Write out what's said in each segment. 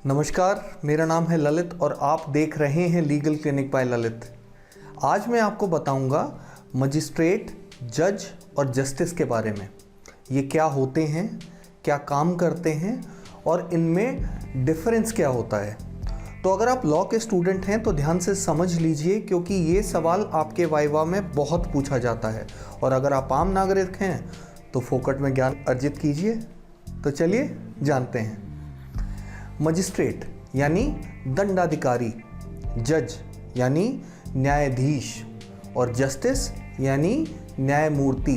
नमस्कार, मेरा नाम है ललित और आप देख रहे हैं लीगल क्लिनिक बाय ललित। आज मैं आपको बताऊंगा मजिस्ट्रेट, जज और जस्टिस के बारे में। ये क्या होते हैं, क्या काम करते हैं और इनमें डिफरेंस क्या होता है। तो अगर आप लॉ के स्टूडेंट हैं तो ध्यान से समझ लीजिए, क्योंकि ये सवाल आपके वाइवा में बहुत पूछा जाता है। और अगर आप आम नागरिक हैं तो फोकट में ज्ञान अर्जित कीजिए। तो चलिए जानते हैं। मजिस्ट्रेट यानी दंडाधिकारी, जज यानी न्यायाधीश और जस्टिस यानी न्यायमूर्ति।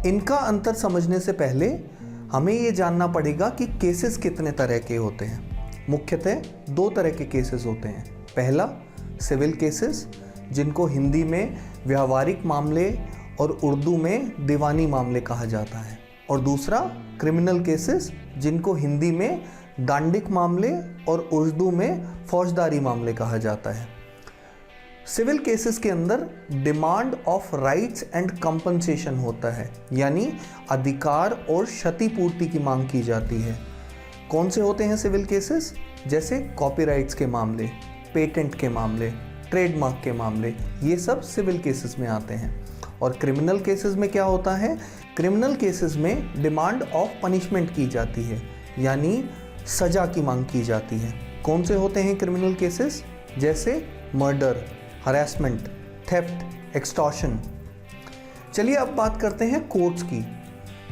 इनका अंतर समझने से पहले हमें ये जानना पड़ेगा कि केसेस कितने तरह के होते हैं। मुख्यतः दो तरह के केसेस होते हैं। पहला सिविल केसेस, जिनको हिंदी में व्यावहारिक मामले और उर्दू में दीवानी मामले कहा जाता है। और दूसरा क्रिमिनल केसेस, जिनको हिंदी में दांडिक मामले और उर्दू में फौजदारी मामले कहा जाता है। सिविल केसेस के अंदर demand of rights and compensation होता है, यानी अधिकार और क्षतिपूर्ति की मांग की जाती है। कौन से होते हैं सिविल केसेस? जैसे कॉपीराइट्स के मामले, पेटेंट के मामले, ट्रेडमार्क के मामले, ये सब सिविल केसेस में आते हैं। और क्रिमिनल केसेस में क्या होता है? क्रिमिनल केसेस में डिमांड ऑफ पनिशमेंट की जाती है, यानी सजा की मांग की जाती है। कौन से होते हैं क्रिमिनल केसेस? जैसे मर्डर, हरासमेंट, थेफ्ट, एक्सटॉर्शन। चलिए अब बात करते हैं कोर्ट्स की।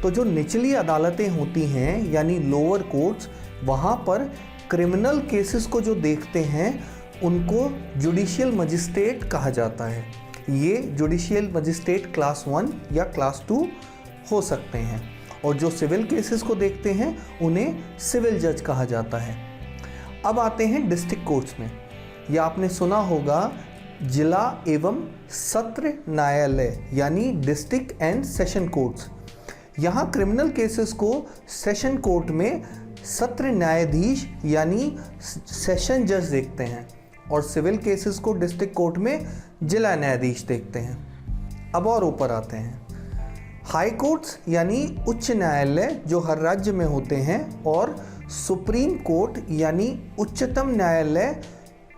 तो जो निचली अदालतें होती हैं यानी लोअर कोर्ट्स, वहाँ पर क्रिमिनल केसेस को जो देखते हैं उनको जुडिशियल मजिस्ट्रेट कहा जाता है। ये जुडिशियल मजिस्ट्रेट क्लास 1 या क्लास 2 हो सकते हैं। और जो सिविल केसेस को देखते हैं उन्हें सिविल जज कहा जाता है। अब आते हैं डिस्ट्रिक्ट कोर्ट्स में। या आपने सुना होगा जिला एवं सत्र न्यायालय, यानी डिस्ट्रिक्ट एंड सेशन कोर्ट्स। यहाँ क्रिमिनल केसेस को सेशन कोर्ट में सत्र न्यायाधीश यानी सेशन जज देखते हैं और सिविल केसेस को डिस्ट्रिक्ट कोर्ट में जिला न्यायाधीश देखते हैं। अब और ऊपर आते हैं हाई कोर्ट्स यानी उच्च न्यायालय, जो हर राज्य में होते हैं, और सुप्रीम कोर्ट यानी उच्चतम न्यायालय,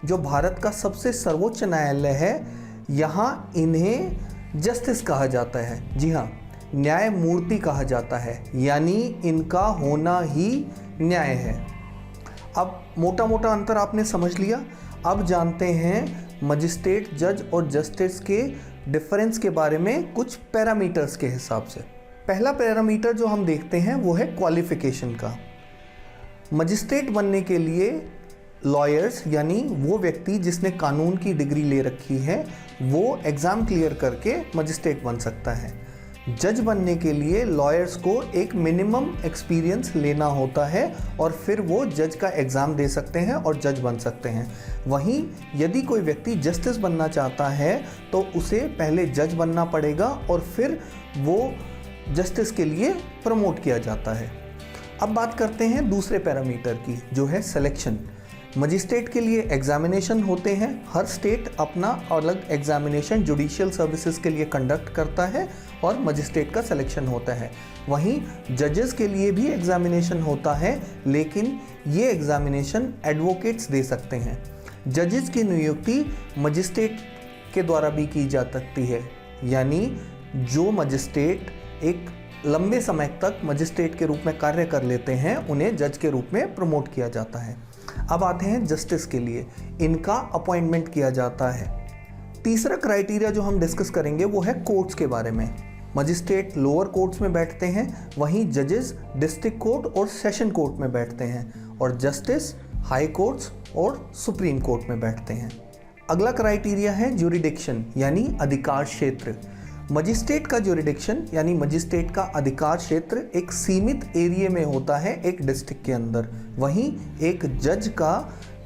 जो भारत का सबसे सर्वोच्च न्यायालय है। यहाँ इन्हें जस्टिस कहा जाता है। जी हाँ, न्यायमूर्ति कहा जाता है, यानी इनका होना ही न्याय है। अब मोटा मोटा अंतर आपने समझ लिया। अब जानते हैं मजिस्ट्रेट, जज और जस्टिस के डिफरेंस के बारे में कुछ पैरामीटर्स के हिसाब से। पहला पैरामीटर जो हम देखते हैं वो है क्वालिफिकेशन का। मजिस्ट्रेट बनने के लिए लॉयर्स यानी वो व्यक्ति जिसने कानून की डिग्री ले रखी है, वो एग्ज़ाम क्लियर करके मजिस्ट्रेट बन सकता है। जज बनने के लिए लॉयर्स को एक मिनिमम एक्सपीरियंस लेना होता है और फिर वो जज का एग्ज़ाम दे सकते हैं और जज बन सकते हैं। वहीं यदि कोई व्यक्ति जस्टिस बनना चाहता है तो उसे पहले जज बनना पड़ेगा और फिर वो जस्टिस के लिए प्रमोट किया जाता है। अब बात करते हैं दूसरे पैरामीटर की, जो है सिलेक्शन। मजिस्ट्रेट के लिए एग्जामिनेशन होते हैं। हर स्टेट अपना अलग एग्जामिनेशन जुडिशियल सर्विसेज के लिए कंडक्ट करता है और मजिस्ट्रेट का सिलेक्शन होता है। वहीं जजेस के लिए भी एग्जामिनेशन होता है, लेकिन ये एग्जामिनेशन एडवोकेट्स दे सकते हैं। जजेस की नियुक्ति मजिस्ट्रेट के द्वारा भी की जा सकती है, यानी जो मजिस्ट्रेट एक लंबे समय तक मजिस्ट्रेट के रूप में कार्य कर लेते हैं उन्हें जज के रूप में प्रमोट किया जाता है। अब आते हैं जस्टिस के लिए। इनका अपॉइंटमेंट किया जाता है। तीसरा क्राइटेरिया जो हम डिस्कस करेंगे वो है कोर्ट्स के बारे में। मजिस्ट्रेट लोअर कोर्ट्स में बैठते हैं, वहीं जजेस डिस्ट्रिक्ट कोर्ट और सेशन कोर्ट में बैठते हैं, और जस्टिस हाई कोर्ट्स और सुप्रीम कोर्ट में बैठते हैं। अगला क्राइटेरिया है ज्यूरिडिक्शन यानी अधिकार क्षेत्र। मजिस्ट्रेट का ज्यूरिडिक्शन यानी मजिस्ट्रेट का अधिकार क्षेत्र एक सीमित एरिया में होता है एक डिस्ट्रिक्ट के अंदर। वहीं एक जज का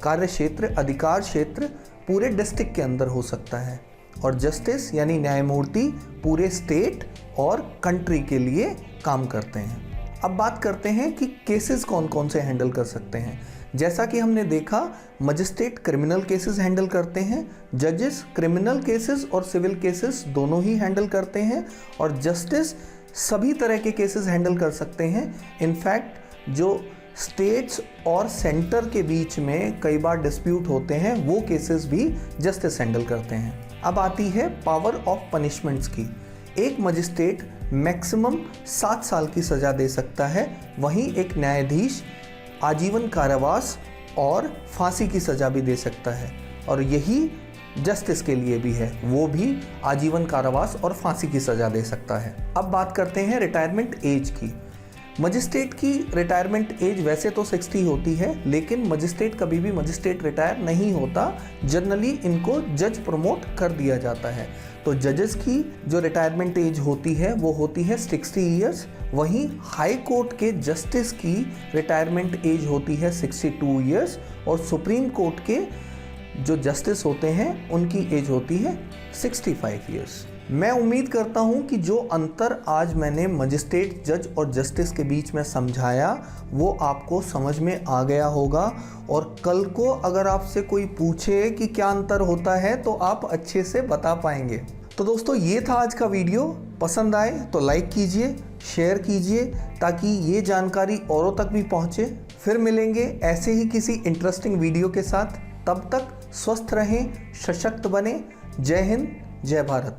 कार्य क्षेत्र, अधिकार क्षेत्र पूरे डिस्ट्रिक्ट के अंदर हो सकता है। और जस्टिस यानी न्यायमूर्ति पूरे स्टेट और कंट्री के लिए काम करते हैं। अब बात करते हैं कि केसेस कौन कौन से हैंडल कर सकते हैं। जैसा कि हमने देखा, मजिस्ट्रेट क्रिमिनल केसेस हैंडल करते हैं, जजेस क्रिमिनल केसेस और सिविल केसेस दोनों ही हैंडल करते हैं, और जस्टिस सभी तरह के केसेस हैंडल कर सकते हैं। इनफैक्ट जो स्टेट्स और सेंटर के बीच में कई बार डिस्प्यूट होते हैं, वो केसेस भी जस्टिस हैंडल करते हैं। अब आती है पावर ऑफ पनिशमेंट्स की। एक मजिस्ट्रेट मैक्सिमम 7 साल की सज़ा दे सकता है, वहीं एक न्यायाधीश आजीवन कारावास और फांसी की सज़ा भी दे सकता है, और यही जस्टिस के लिए भी है, वो भी आजीवन कारावास और फांसी की सज़ा दे सकता है। अब बात करते हैं रिटायरमेंट एज की। मजिस्ट्रेट की रिटायरमेंट एज वैसे तो 60 होती है, लेकिन मजिस्ट्रेट कभी भी मजिस्ट्रेट रिटायर नहीं होता। जनरली इनको जज प्रमोट कर दिया जाता है। तो जजेस की जो रिटायरमेंट एज होती है वो होती है 60 ईयर्स। वहीं हाई कोर्ट के जस्टिस की रिटायरमेंट एज होती है 62 ईयर्स, और सुप्रीम कोर्ट के जो जस्टिस होते हैं उनकी एज होती है 65 ईयर्स। मैं उम्मीद करता हूं कि जो अंतर आज मैंने मजिस्ट्रेट, जज और जस्टिस के बीच में समझाया वो आपको समझ में आ गया होगा, और कल को अगर आपसे कोई पूछे कि क्या अंतर होता है तो आप अच्छे से बता पाएंगे। तो दोस्तों, ये था आज का वीडियो। पसंद आए तो लाइक कीजिए, शेयर कीजिए, ताकि ये जानकारी औरों तक भी पहुँचे। फिर मिलेंगे ऐसे ही किसी इंटरेस्टिंग वीडियो के साथ। तब तक स्वस्थ रहें, सशक्त बने। जय हिंद, जय भारत।